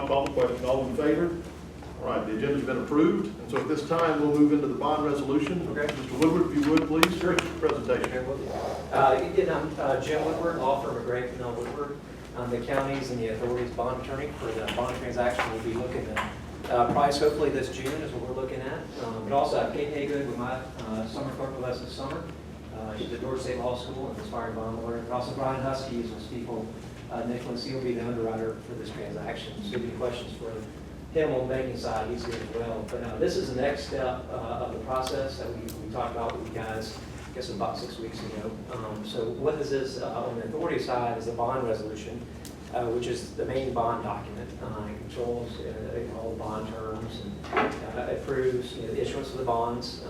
call the question. All in favor? All right, the agenda's been approved, and so at this time, we'll move into the bond resolution. Okay. Mr. Woodward, if you would, please, your presentation. Again, I'm Jim Woodward, law firm of Gray Cannell Woodward. I'm the county's and the authority's bond attorney for the bond transaction we'll be looking at. Price hopefully this June is what we're looking at. But also I have Kate Haygood with my summer clerk with us this summer. She's at Georgia State Law School and aspiring bond lawyer. And also Brian Husky is with Stiefel Nicholas. He'll be the underwriter for this transaction. So if you have any questions for him on the banking side, he's here as well. But this is the next step of the process that we talked about with you guys, I guess about 6 weeks ago. So what this is on the authority side is the bond resolution, which is the main bond document. It controls all the bond terms and approves the issuance of the bonds.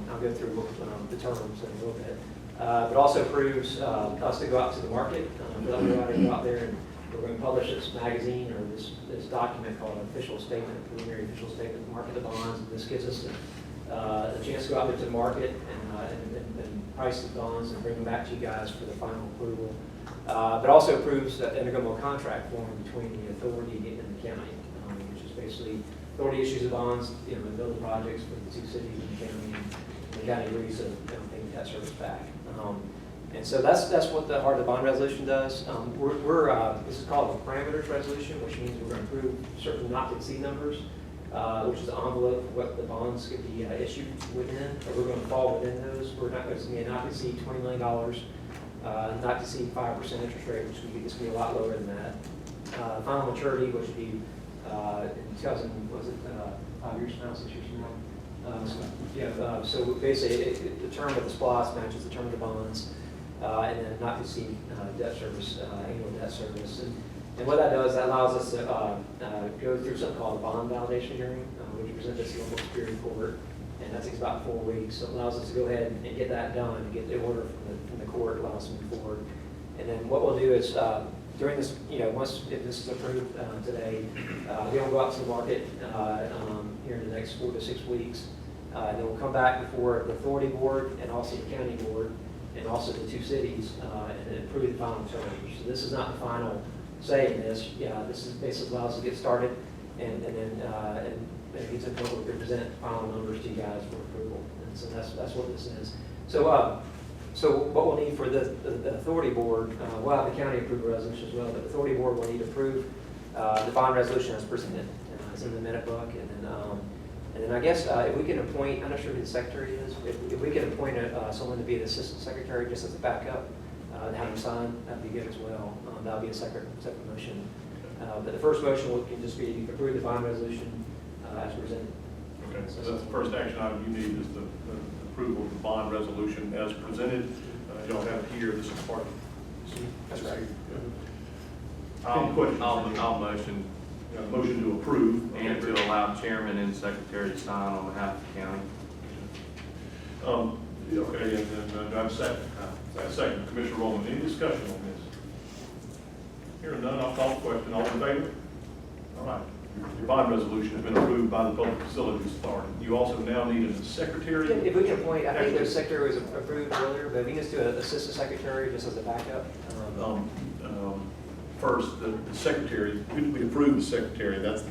I'll go through the terms in a little bit. But also approves us to go out to the market. For everybody to go out there, and we're going to publish this magazine or this document called an official statement, preliminary official statement, to market the bonds. And this gives us a chance to go out there to the market and price the bonds and bring them back to you guys for the final approval. But also approves the intergovernmental contract form between the authority and the county, which is basically authority issues the bonds, and build the projects for the two cities and the county, and the county agrees to pay that service back. And so that's what the heart of the bond resolution does. This is called a parameters resolution, which means we're going to approve certain not to exceed numbers, which is the envelope of what the bonds could be issued within. Or we're going to fall within those. We're not going to be not to exceed $20 million, not to exceed 5% interest rate, which would be a lot lower than that. Final maturity, which would be in 2000, was it 5 years from now, 6 years from now? So basically, the term of the SPLOS matches the term of the bonds. And then not to exceed debt service, annual debt service. And what that does, that allows us to go through something called a bond validation hearing, which we present this to the local superior court, and that takes about 4 weeks. So it allows us to go ahead and get that done, and get the order from the court, allows us to move forward. And then what we'll do is, during this, once if this is approved today, we'll go out to the market here in the next 4 to 6 weeks. And then we'll come back before the authority board and also the county board, and also the two cities, and then approve the final terms. So this is not the final say in this. This is basically allows us to get started, and then it's important to present final numbers to you guys for approval. And so that's what this is. So so what we'll need for the authority board, we'll have the county approve a resolution as well, but the authority board will need to approve the bond resolution as presented. It's in the minute book, and then I guess if we can appoint, I'm not sure who the secretary is, if we can appoint someone to be the assistant secretary just as a backup, and have them sign, that'd be good as well. That'll be a separate motion. But the first motion can just be approve the bond resolution as presented. Okay, so that's the first action item you need is the approval of the bond resolution as presented. Y'all have it here. This is part of it. That's right. I'll motion motion to approve and to allow chairman and secretary to sign on behalf of the county. Okay, and then do I have a second? Second, Commissioner Rowland. Any discussion on this? Hearing none, I'll call the question. All in favor? All right. Your bond resolution has been approved by the Public Facilities Authority. You also now need a secretary. If we can appoint, I think the secretary was approved earlier, but we can just do an assistant secretary just as a backup. First, the secretary, we approved the secretary, that's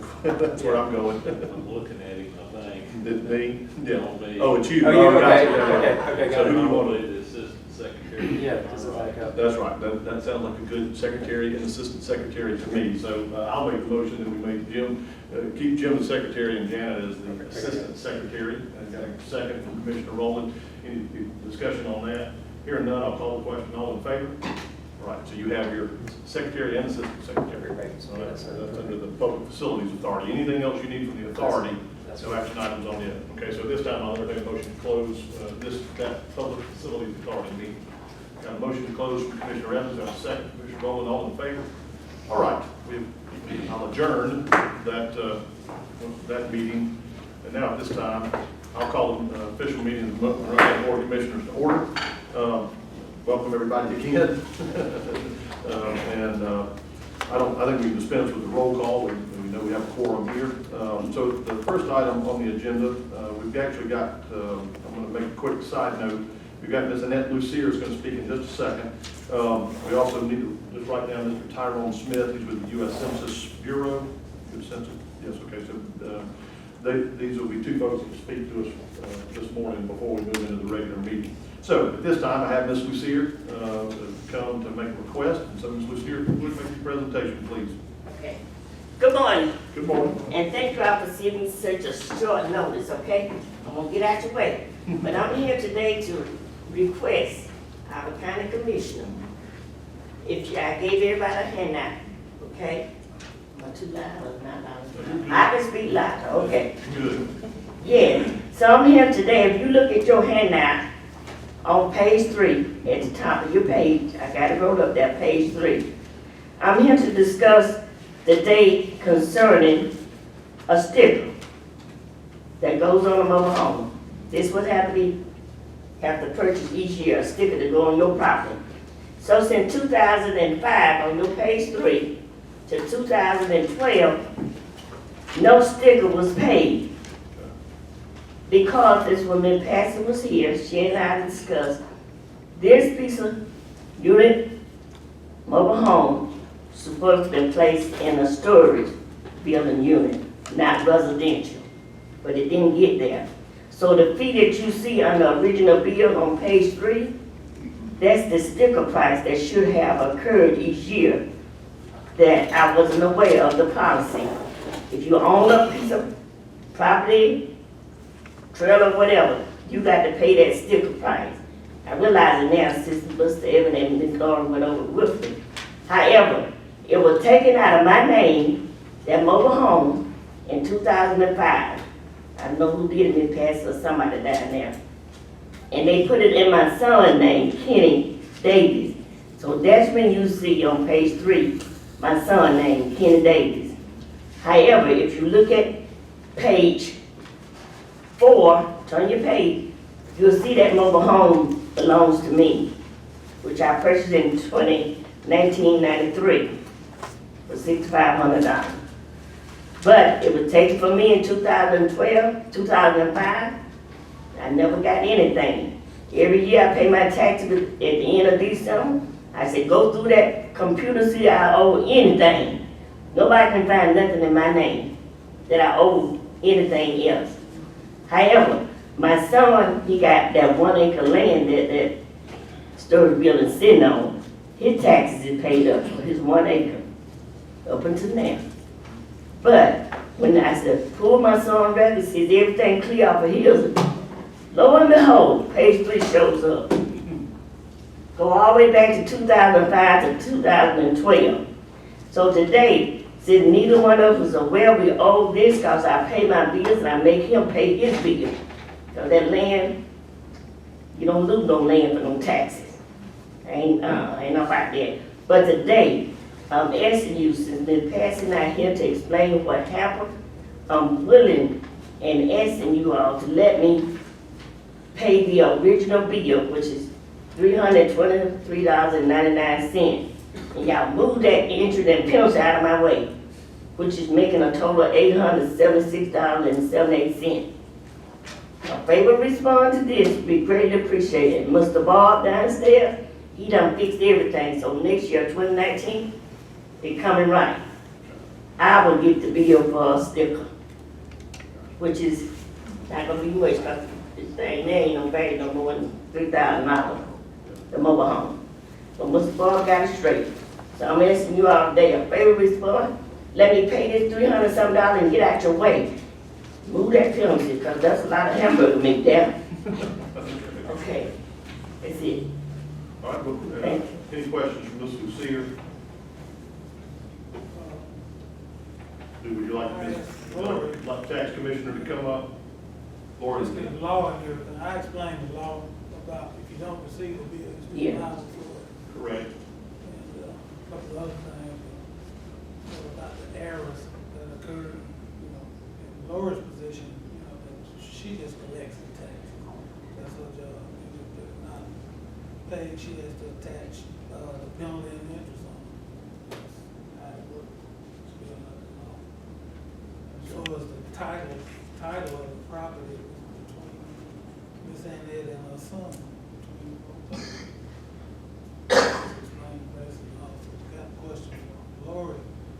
where I'm going. I'm looking at him, I think. Me? Yeah. Me. Oh, it's you. Oh, you, okay, Gotcha. okay, So got who it. do you want Probably the assistant secretary. Yeah, just a backup. That's right, that sounds like a good secretary and assistant secretary to me. So I'll make the motion that we make Jim, keep Jim the secretary and Janet as the assistant secretary. I got a second from Commissioner Rowland. Any discussion on that? Hearing none, I'll call the question. All in favor? All right, so you have your secretary and assistant secretary. Right. So that's under the Public Facilities Authority. Anything else you need from the authority? No action items on it. Okay, so this time I'll entertain a motion to close that Public Facilities Authority meeting. Got a motion to close from Commissioner Evans, got a second. Commissioner Rowland, all in favor? All right, I'll adjourn that meeting. And now at this time, I'll call the official meeting of the Monroe Board of Commissioners to order. Welcome everybody again. I think we can dispense with the roll call. We know we have a quorum here. So the first item on the agenda, we've actually got, I'm going to make a quick side note. We've got Ms. Annette Lucier is going to speak in just a second. We also need to just write down Mr. Tyrone Smith. He's with the U.S. Census Bureau. Good sense of, yes, okay, so, these will be two folks that speak to us, this morning before we move into the regular meeting. So, at this time, I have Ms. Lucier, come to make a request, and so Ms. Lucier, would make your presentation, please. Okay. Good morning, Good morning. and thank you all for sending me such a short notice, okay? I'm gonna get out your way. But I'm here today to request our county commissioner, I gave everybody a handout, okay? Am I too loud or not loud? I can speak louder, okay? Good. Yeah, so I'm here today, if you look at your handout, on page 3, at the top of your page, I got it rolled up there, page 3. I'm here to discuss the date concerning a sticker that goes on a mobile home. This would have to purchase each year a sticker to go on your property. So since 2005, on your page 3, to 2012, no sticker was paid. Because this woman Patsy was here, she and I discussed this piece of unit mobile home supposed to be placed in a storage building unit, not residential, but it didn't get there. So the fee that you see on the original bill on page 3, that's the sticker price that should have occurred each year that I wasn't aware of the policy. If you own a piece of property, trailer, whatever, you got to pay that sticker price. I realize it now since Mr. Evan and Ms. Lauren went over with me. However, it was taken out of my name, that mobile home, in 2005. I don't know who did it, Ms. Patsy or somebody down there. And they put it in my son's name, Kenny Davis. So that's when you see on page 3, my son's name, Kenny Davis. However, if you look at page 4, turn your page, you'll see that mobile home belongs to me, which I purchased in 1993 for $6,500. But it was taken from me in 2012, 2005. I never got anything. Every year I pay my taxes at the end of December. I said, go through that computer, see I owe anything. Nobody can find nothing in my name that I owe anything else. However, my son, he got that 1 acre land that storage building sitting on. His taxes is paid up for his 1 acre, up until now. But when I said, pull my son record, says everything clear off of his, lo and behold, page 3 shows up. Go all the way back to 2005 to 2012. So today, since neither one of us are aware we owe this, because I pay my bills and I make him pay his bills. So that land, you don't lose no land for no taxes. Ain't no about that. But today, I'm asking you, since been passing out here to explain what happened, I'm willing and asking you all to let me pay the original bill, which is $323.99. And y'all move that interest and penalty out of my way, which is making a total of $876.78. A favor respond to this would be greatly appreciated. Mr. Bob downstairs, he done fixed everything, so next year, 2019, it coming right. I will get the bill for a sticker, which is not gonna be much, because this thing, there ain't no value no more than $3,000, the mobile home. But Mr. Bob got it straight. So I'm asking you all today, a favor respond, let me pay this $300-something and get out your way. Move that penalty, because that's a lot of hamburger meat there. Okay, that's it. All right, well, Thank you. any questions from Ms. Lucier? Would you like tax commissioner to come up? Or It's the law and everything. I explained the law about if you don't receive the bill, it's Yeah. liable for it. correct? And a couple of other things about the errors that occurred, in Laura's position, that she just collects the tax. That's her job. If they're not paid, she has to attach the penalty and interest on it. That's how it works. It's still not the law. As far as the title of the property between Miss Annette and her son, between both. Explain the rest of the law. If you got a question for Lori,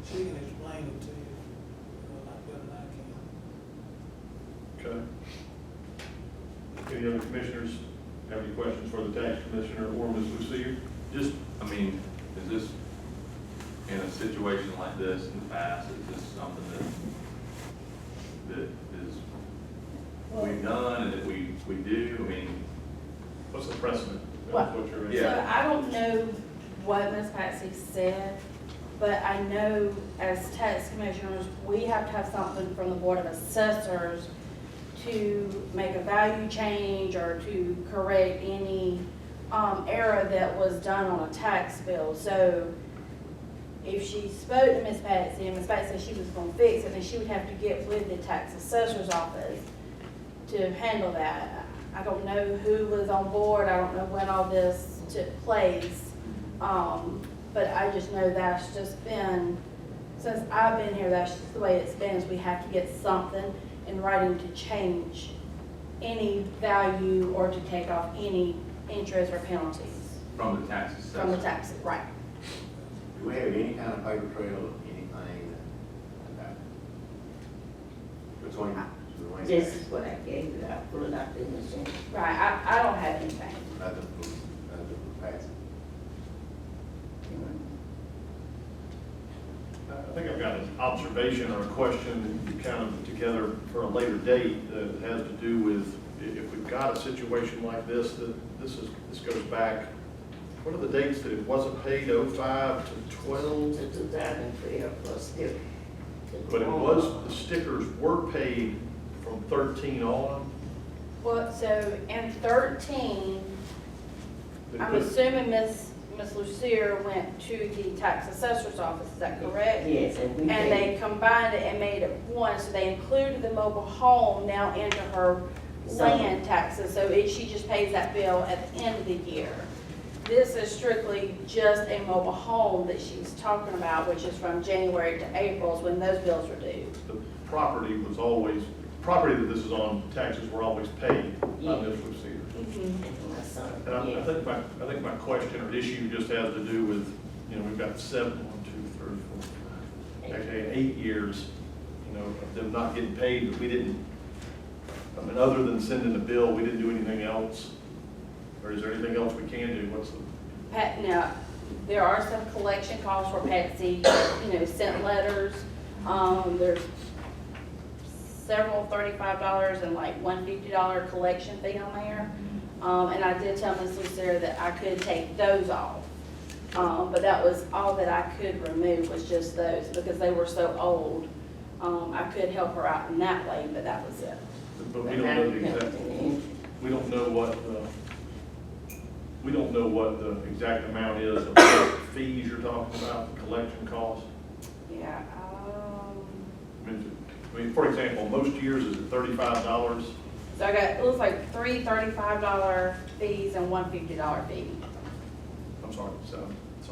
she can explain it to you. Any other commissioners have any questions for the tax commissioner or Ms. Lucia? Just, I mean, is this, in a situation like this in the past, is this something that is, we've done and that we do? I mean, What's the precedent? Well, That's what you're Yeah. So I don't know what Ms. Patsy said, but I know as tax commissioners, we have to have something from the Board of Assessors to make a value change or to correct any error that was done on a tax bill. So if she spoke to Ms. Patsy and Ms. Patsy said she was gonna fix it, then she would have to get with the tax assessor's office to handle that. I don't know who was on board, I don't know when all this took place, but I just know that's just been, since I've been here, that's just the way it's been, is we have to get something in writing to change any value or to take off any interest or penalties from the tax assessor? from the taxes, right? Do we have any kind of paper trail of anything that between? This is what I gave you, I pull it out the machine. Right, I don't have anything. Nothing for passing. I think I've got an observation or a question that you kind of put together for a later date that has to do with if we've got a situation like this, that this goes back, what are the dates that it wasn't paid, 05 to 12? To 2012 plus still. But it was, the stickers were paid from 13 on. Well, so in 13, They I'm put- assuming Miss Lucia went to the tax assessor's office, is that correct? Yes, and we And paid. they combined it and made it one, so they included the mobile home now into her land taxes, so she just pays that bill at the end of the year. This is strictly just a mobile home that she's talking about, which is from January to April, is when those bills are due. The property was always, property that this is on, taxes were always paid by Ms. Lucia. And my son, And I yeah. think my question or issue just has to do with, you know, we've got 8 years, you know, of them not getting paid, but we didn't, I mean, other than sending the bill, we didn't do anything else? Or is there anything else we can do? What's the, Now, there are some collection costs where Patsy, sent letters. There's several $35 and like $150 collection fee on there. And I did tell Ms. Lucero that I could take those off. But that was all that I could remove, was just those, because they were so old. I could help her out in that way, but that was it. but we don't know the exact, we don't know what the exact amount is of the fees you're talking about, the collection cost. Yeah, I mean, for example, most years is it $35? so I got, it looks like three $35 fees and one $50 fee. I'm sorry, sorry.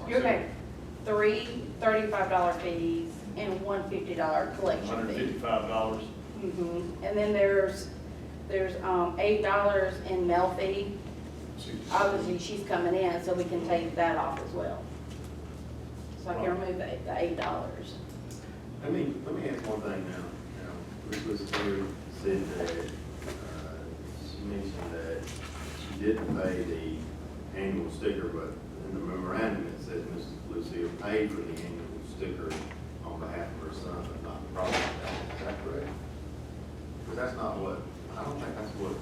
You're okay. Three $35 fees and one $50 collection fee. $155. And then there's $8 in mail fee. Obviously, she's coming in, so we can take that off as well. So I can remove the $8. Let me ask one thing now. Ms. Lucia said that, she mentioned that she didn't pay the annual sticker, but in the memorandum it says Ms. Lucia paid for the annual sticker on behalf of her son, but not the property tax. Is that correct? Because that's not what, I don't think that's what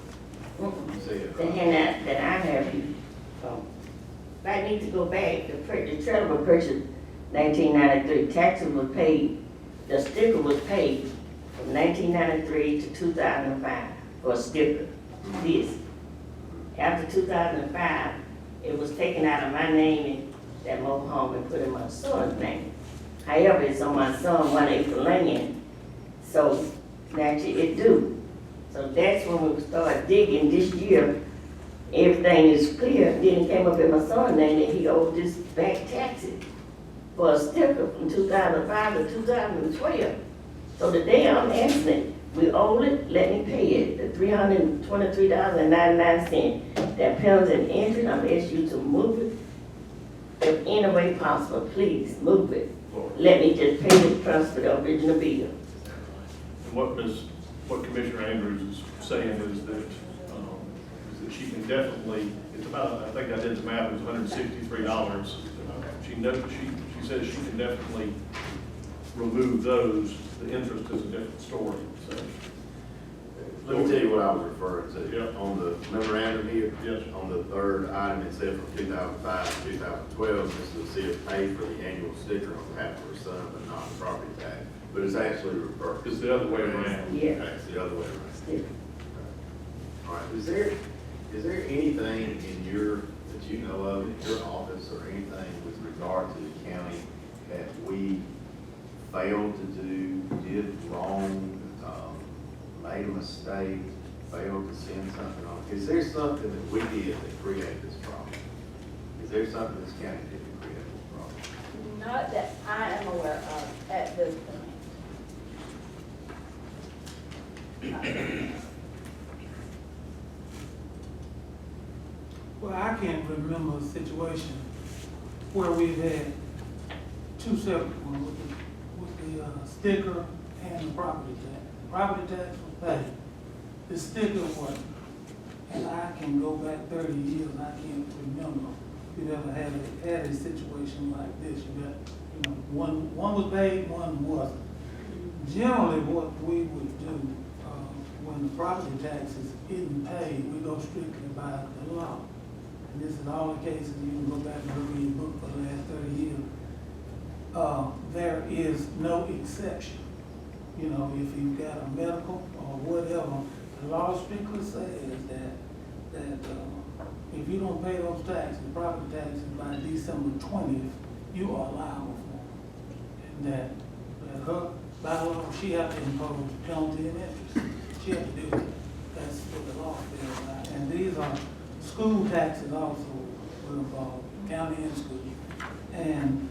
you said. The handout that I have you, I need to go back, the trailer was purchased 1993, taxes was paid, the sticker was paid from 1993 to 2005 for a sticker, this. After 2005, it was taken out of my name and that mobile home and put in my son's name. However, it's on my son 1 acre land, so naturally it due. So that's when we started digging this year. Everything is clear. Then it came up in my son's name that he owed this back taxes for a sticker from 2005 to 2012. So today I'm asking it, we owe it, let me pay it, the $323.99. That penalty and interest, I'm asking you to move it. If any way possible, please move it. Let me just pay the transfer, the original bill. And what Ms. what Commissioner Andrews is saying is that she can definitely, it's about, I think I did the math, it was $163. She says she can definitely remove those. The interest is a different story, so. Let me tell you what I was referring to. Yeah. On the memorandum here. Yes. On the third item, it said from 2005 to 2012, Mrs. Lucia paid for the annual sticker on behalf of her son, but not the property tax. But it's actually reversed. It's the other way around. Yeah. Okay, it's the other way around. Still. All right, is there anything in that you know of in your office or anything with regard to the county that we failed to do, did wrong, made a mistake, failed to send something on? Is there something that we did that created this problem? Is there something this county did to create this problem? Not that I am aware of at this point. Well, I can't remember a situation where we've had two separate ones with the sticker and the property tax. The property tax was paid, the sticker wasn't. And I can go back 30 years, I can't remember if we've ever had a situation like this. You got, one was paid, one wasn't. Generally, what we would do, when the property taxes isn't paid, we go strictly by the law. And this is all the cases, you can go back and look in your book for the last 30 years. There is no exception. If you've got a medical or whatever, the law strictly says that if you don't pay those taxes, property taxes by December 20th, you are liable for them. And that her, by law, she has to impose penalty and interest. She has to do it. That's what the law says. And these are school taxes also will involve county and school. And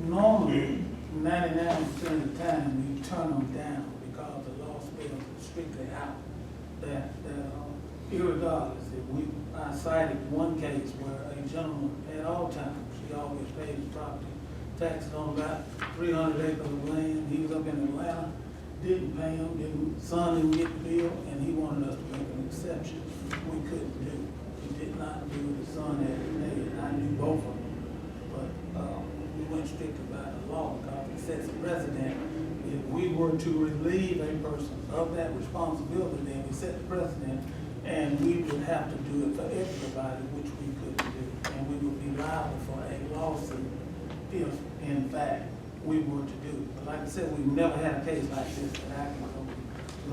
normally, 99% of the time, we turn them down because the law spells strictly out that irregardless, I cited one case where a gentleman at all times, he always paid his property taxes on about 300 acres of land. He was up in Atlanta, didn't pay him, son didn't get the bill, and he wanted us to make an exception. We couldn't do it. He did not do it. His son had to pay it. I knew both of them. But we went strictly by the law because it sets a precedent. If we were to relieve a person of that responsibility, then we set the precedent, and we would have to do it for everybody, which we couldn't do. And we would be liable for a lawsuit if, in fact, we were to do it. But like I said, we've never had a case like this that I can know.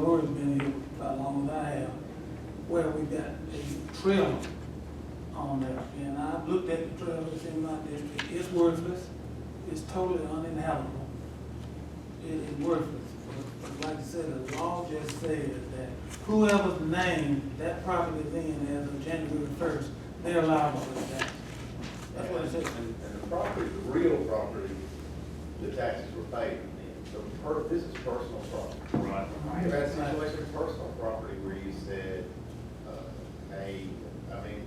Lori's been here about as long as I have, where we got a trailer on there. And I've looked at the trailers in my district. It's worthless. It's totally uninhabitable. It is worthless. But like I said, the law just says that whoever's name that property is in as of January 1st, they're liable for that. That's what it says. And the property, the real property, the taxes were paid. So this is personal property. Right. You've had a situation with personal property where you said, I mean,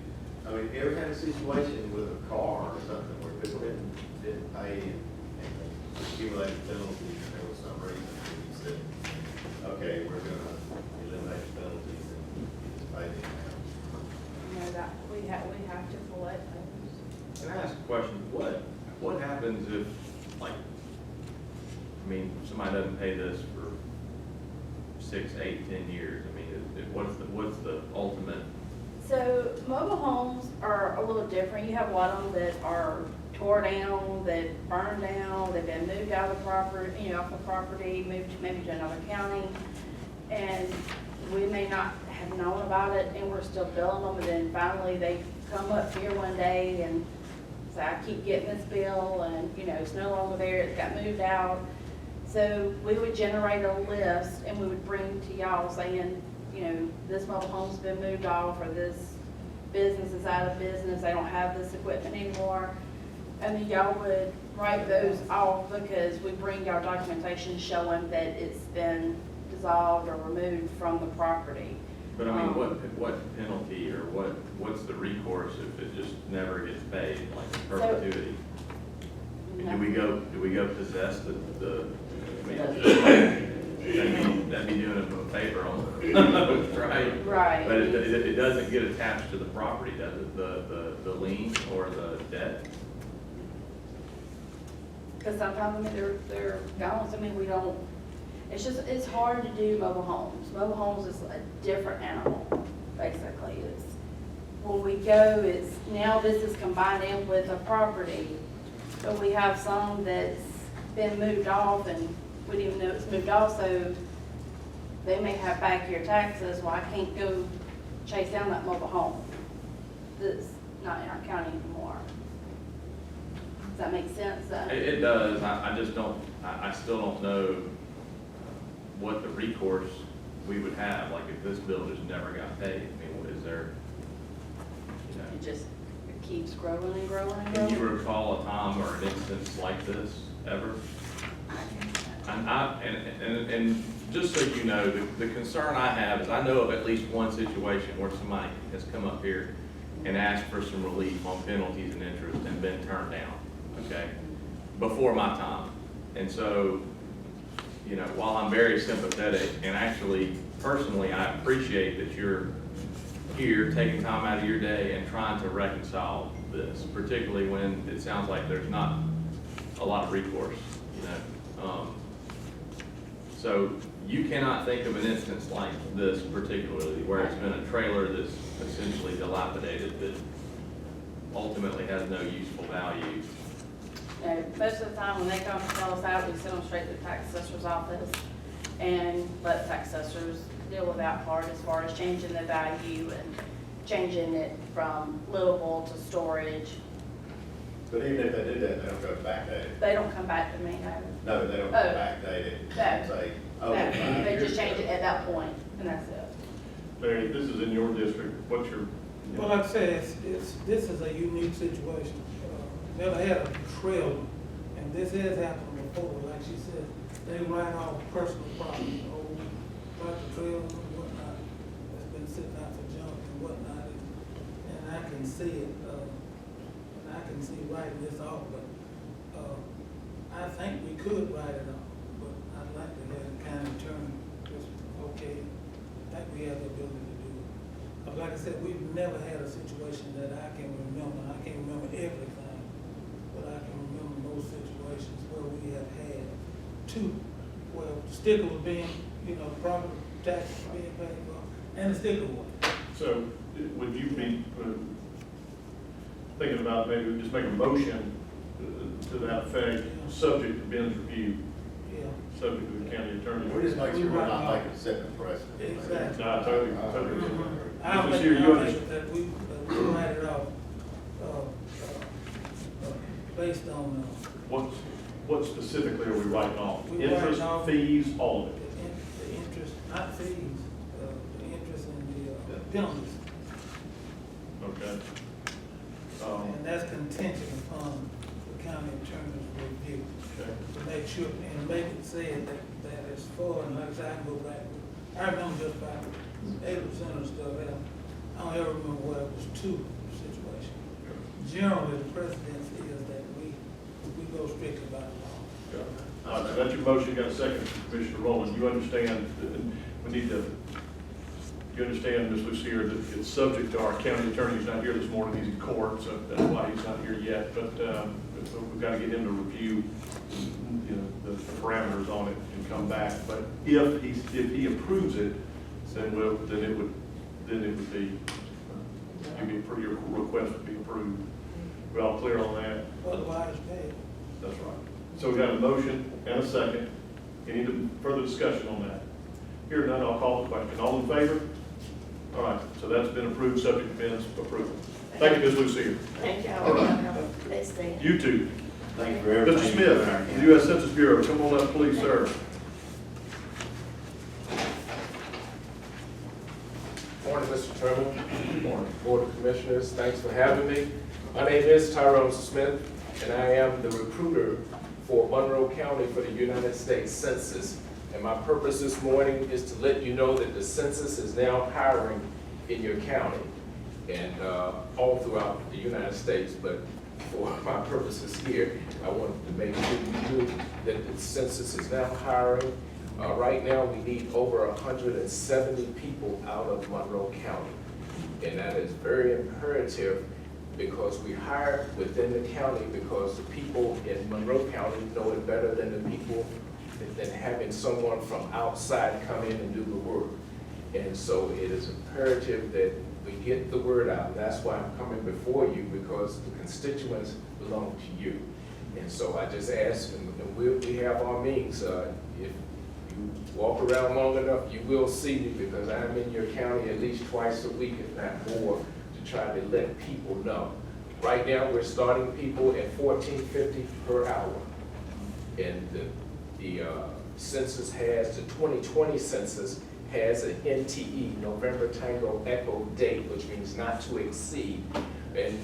you ever had a situation with a car or something where people didn't pay and accumulated penalties, and there was some reason that you said, okay, we're gonna eliminate the penalties and just pay them now? That we have to collect those. Can I ask a question? What happens if, like, I mean, somebody doesn't pay this for 6, 8, 10 years? I mean, what's the ultimate? So mobile homes are a little different. You have a lot of them that are tore down, that burned down, they've been moved out of the property, off the property, moved maybe to another county. And we may not have known about it and we're still billing them, and then finally they come up here one day and say, I keep getting this bill and, it's no longer there, it got moved out. So we would generate a list and we would bring to y'all saying, this mobile home's been moved off, or this business is out of business, they don't have this equipment anymore. And then y'all would write those off because we bring y'all documentation showing that it's been dissolved or removed from the property. But I mean, what penalty or what's the recourse if it just never gets paid, like in perpetuity? And do we go possess the I mean, that'd be doing them a favor on, right? Right. But it doesn't get attached to the property, does it, the lien or the debt? Because sometimes, I mean, they're balanced, I mean, we don't, it's just, it's hard to do mobile homes. Mobile homes is a different animal, basically. It's, when we go, it's, now this is combined in with a property, but we have some that's been moved off and we didn't even know it's moved off, so they may have back year taxes, well, I can't go chase down that mobile home that's not in our county anymore. Does that make sense? It does, I just don't, I still don't know what the recourse we would have, like if this bill just never got paid, I mean, what is there? You know, It just it keeps growing and growing and can you growing. recall a time or an instance like this ever? And just so you know, the concern I have is I know of at least one situation where somebody has come up here and asked for some relief on penalties and interest and been turned down, okay? Before my time. And so, you know, while I'm very sympathetic and actually personally I appreciate that you're here taking time out of your day and trying to reconcile this, particularly when it sounds like there's not a lot of recourse, you know? So you cannot think of an instance like this particularly, where it's been a trailer that's essentially dilapidated, that ultimately has no useful value. You know, most of the time when they come to sell us out, we send them straight to the tax assessor's office and let tax assessors deal with that part as far as changing the value and changing it from livable to storage. But even if they do that, they don't go backdate. They don't come back to me, no. No, they don't Oh. backdate it and say, oh, No, 5 they years just change ago. it at that point, and that's it. Larry, this is in your district, what's your? Well, like I said, this is a unique situation. Never had a trailer, and this has happened before, like she said, they write off personal property, old tractor trailers and whatnot, that's been sitting out for junk and whatnot, and I can see it, and I can see writing this off, but, I think we could write it off, but I'd like to have the county attorney just, okay, I think we have the ability to do it. But like I said, we've never had a situation that I can remember. I can't remember everything, but I can remember those situations where we have had where the sticker was being, property taxes being paid for, and the sticker was. So would you be thinking about maybe just make a motion to that effect, subject to Ben's review, Yeah, subject to the county attorney? We just make sure we're not making a second precedent. exactly. No, totally. I'll Mrs. make Sear, you understand? that we write it off, based on, What specifically are we writing off? We writing Interest, off- fees, all of it? the interest, not fees, the interest and the penalties. Okay. And that's contingent upon the county attorney's review, Okay. to make sure, and make it say that it's for, and like I said, I can go back. I remember just about 80% of the stuff, I don't ever remember where it was two situations. Generally, the precedence is that we go strictly by the law. All right, so that's your motion, got a second, Commissioner Rowland. You understand, we need to, you understand, Ms. Lucier, that it's subject to our county attorney's not here this morning, he's in court, so that's why he's not here yet, but we've got to get him to review, the parameters on it and come back. But if he approves it, then it would be, your request would be approved. We all clear on that? Otherwise, pay. That's right. So we got a motion and a second. Any further discussion on that? Here none, I'll call the question. All in favor? All right, so that's been approved, subject to Ben's approval. Thank you, Ms. Lucia. Thank y'all. Have a blessed day. You too. Thank you for everything. Mr. Smith, the U.S. Census Bureau, come on up, please, sir. Morning, Mr. Chairman. Morning, Board of Commissioners. Thanks for having me. My name is Tyrone Smith, and I am the recruiter for Monroe County for the United States Census. And my purpose this morning is to let you know that the census is now hiring in your county and all throughout the United States. But for my purposes here, I wanted to make sure you knew that the census is now hiring. Right now, we need over 170 people out of Monroe County. And that is very imperative because we hire within the county because the people in Monroe County know it better than the people, than having someone from outside come in and do the work. And so it is imperative that we get the word out. That's why I'm coming before you, because the constituents belong to you. And so I just ask, and we have our meetings. If you walk around long enough, you will see me, because I'm in your county at least twice a week, if not more, to try to let people know. Right now, we're starting people at $14.50 per hour. And the census has, the 2020 census has an NTE, November Tango Echo date, which means not to exceed, and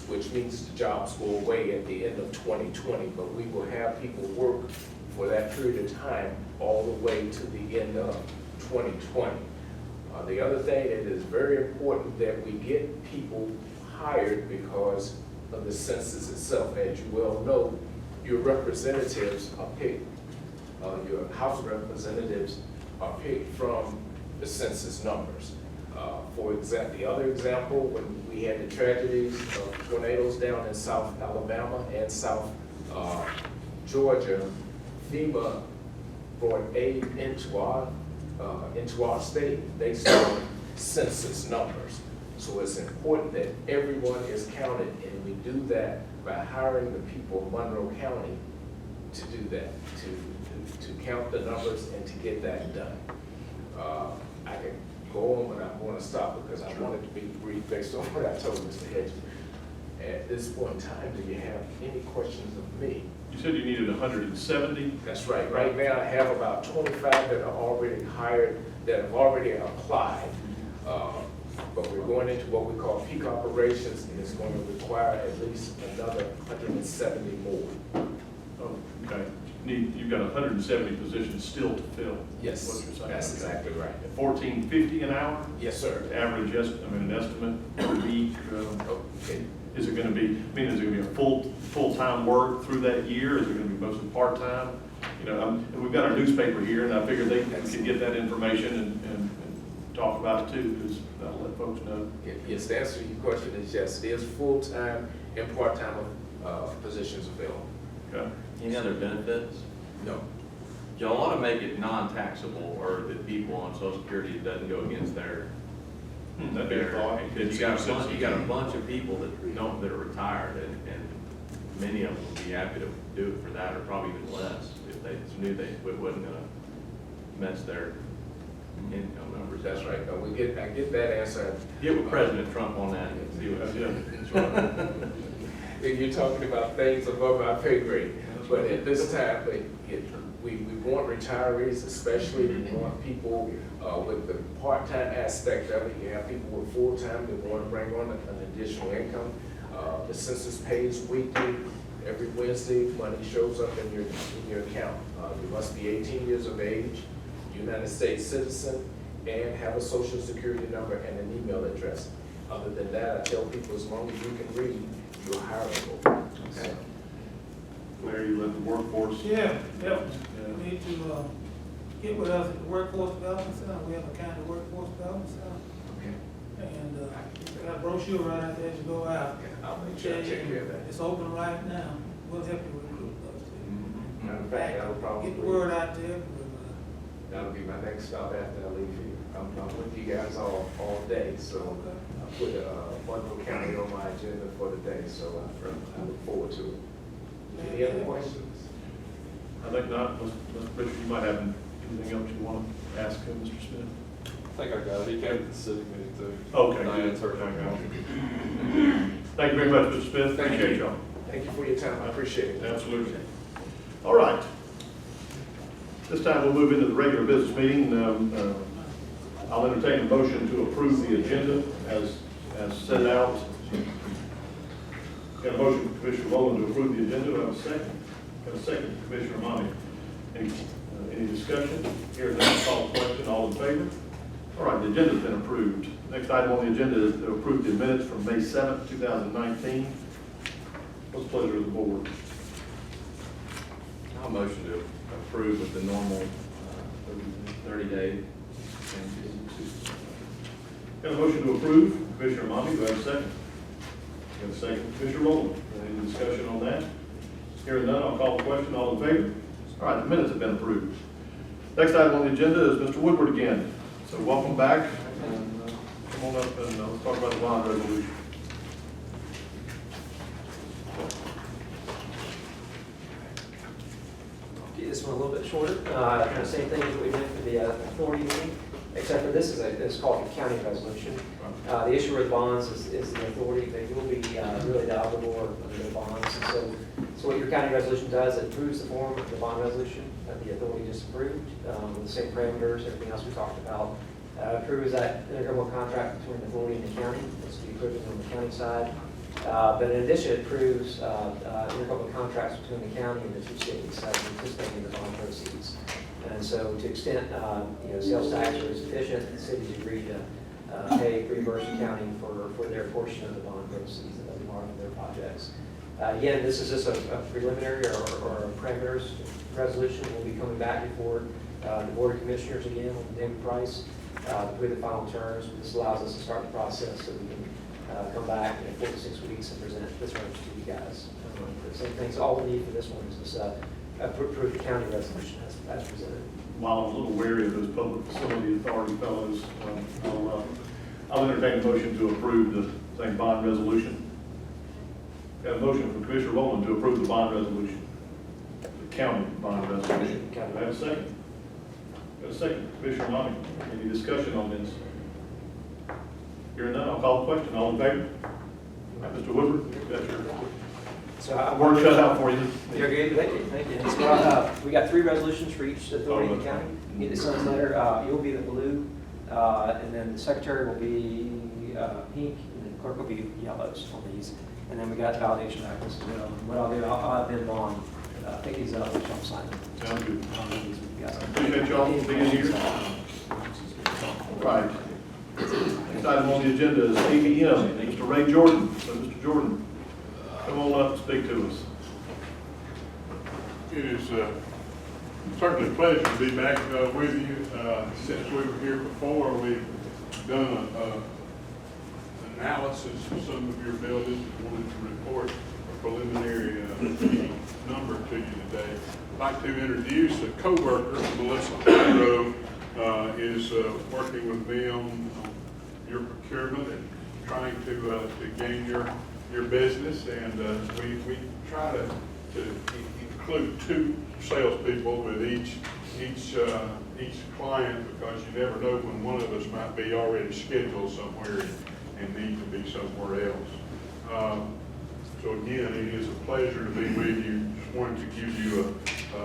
which means the jobs go away at the end of 2020, but we will have people work for that period of time all the way to the end of 2020. The other thing, it is very important that we get people hired because of the census itself. As you well know, your representatives are picked, your House of Representatives are picked from the census numbers. For example, the other example, when we had the tragedies of tornadoes down in South Alabama and South Georgia, FEMA brought aid into our state based on census numbers. So it's important that everyone is counted, and we do that by hiring the people of Monroe County to do that, to count the numbers and to get that done. I can go on, but I'm going to stop because I want it to be brief based on what I told Mr. Hedges. At this point in time, do you have any questions of me? You said you needed 170? That's right. Right now, I have about 25 that are already hired, that have already applied. But we're going into what we call peak operations, and it's going to require at least another 170 more. Oh, okay. You've got 170 positions still to fill. Yes, What you're saying. that's Okay. exactly right. At $14.50 an hour? Yes, sir. Average, an estimate per week. Okay. Is it going to be, is it going to be a full-time work through that year? Is it going to be mostly part-time? And we've got our newspaper here, and I figured they can get that information and talk about it too, because that'll let folks know. Yes, the answer to your question is yes, there's full-time and part-time positions available. Okay. Any other benefits? No. Y'all ought to make it non-taxable, or that people on Social Security, it doesn't go against their. That'd be a thought. Because you got a bunch of people that are retired, and many of them would be happy to do it for that, or probably even less, if they knew it wasn't gonna mess their income numbers. That's right. I get that answer. Get with President Trump on that and see what. You're talking about things above our pay grade, but at this time, we want retirees, especially, we want people with the part-time aspect of it. You have people with full-time that want to bring on an additional income. The census pays weekly. Every Wednesday, money shows up in your account. You must be 18 years of age, United States citizen, and have a social security number and an email address. Other than that, I tell people, as long as you can read, you're hireable. Okay? Larry, you let the workforce. Yeah, yep. We need to get with us at the Workforce Development Center. We have a county workforce development center. Okay. And got a brochure right out there as you go out. Yeah, I'll make sure I take care of that. It's open right now. We'll help you recruit those people. Matter of fact, that'll probably. Get the word out there. That'll be my next stop after I leave here. I'm with you guys all day, so I put Monroe County on my agenda for the day, so I look forward to it. Any other questions? I think not. Mr. Bishop, you might have anything else you want to ask him, Mr. Smith? I think I got it. He came to the city meeting too. Okay, I good. answered my Okay. question. Thank you very much, Mr. Smith. Thank Appreciate you. y'all. Thank you for your time, I appreciate it. Absolutely. All right. This time we'll move into the regular business meeting. I'll entertain a motion to approve the agenda as set out. Got a motion from Commissioner Rowland to approve the agenda. Do I have a second? Got a second from Commissioner Monty. Any discussion? Hearing none, call the question. All in favor? All right, the agenda's been approved. Next item on the agenda is to approve the minutes from May 7th, 2019. What's the pleasure of the board? I'll motion to approve with the normal 30 days. Got a motion to approve, Commissioner Mommy, do I have a second? Got a second, Commissioner Rowland, any discussion on that? Hearing none, I'll call the question, all in favor? All right, the minutes have been approved. Next item on the agenda is Mr. Woodward again, so welcome back, and come on up and let's talk about the bond resolution. Okay, this one a little bit shorter, kind of same thing as what we did for the authority meeting, except for this is it's called a county resolution. The issuer of the bonds is the authority, they will be really the obligor under the bonds. And so what your county resolution does, it approves the form of the bond resolution that the authority just approved, with the same parameters, everything else we talked about. Approves that intergovernmental contract between the authority and the county, it's to be approved on the county side. But in addition, it approves intergovernmental contracts between the county and the two cities, participating in the bond proceeds. And so to the extent, sales tax are sufficient, the cities agree to pay reimburse the county for their portion of the bond proceeds that they borrow for their projects. Again, this is just a preliminary or a parameters resolution. We'll be coming back before the Board of Commissioners again on David Price with the final terms. This allows us to start the process so we can come back in 4 to 6 weeks and present this one to you guys. Same thing, so all we need for this one is this approved county resolution as presented. While I'm a little wary of those public facility authority fellows, I'll entertain a motion to approve the same bond resolution. Got a motion from Commissioner Rowland to approve the bond resolution, the county bond resolution. Do I have a second? Got a second, Commissioner Mommy. Any discussion on this? Hearing none, I'll call the question. All in favor? Mr. Woodward, that's your So work cut out for you. You're good, thank you. So, we got 3 resolutions for each authority in the county. You get the son's letter, you'll be the blue, and then the secretary will be pink, and then clerk will be yellows on these. And then we got validation records as well. And what I'll do, I'll have them on, pick these up, which I'll sign them. Sounds good. I'll leave these with you guys. Appreciate y'all being here. Right. Next item on the agenda is ABM, Mr. Ray Jordan. So, Mr. Jordan, come on up and speak to us. It is certainly a pleasure to be back with you. Since we were here before, we've done an analysis of some of your buildings. Wanted to report a preliminary number to you today. I'd like to introduce a co-worker, Melissa Monroe, is working with me on your procurement and trying to gain your business, and we try to include 2 salespeople with each client, because you never know when one of us might be already scheduled somewhere and need to be somewhere else. So again, it is a pleasure to be with you. Just wanted to give you a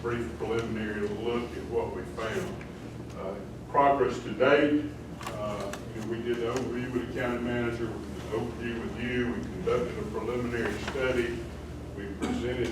brief preliminary look at what we found. Progress to date, we did the overview with the county manager, we did the overview with you, we conducted a preliminary study, we presented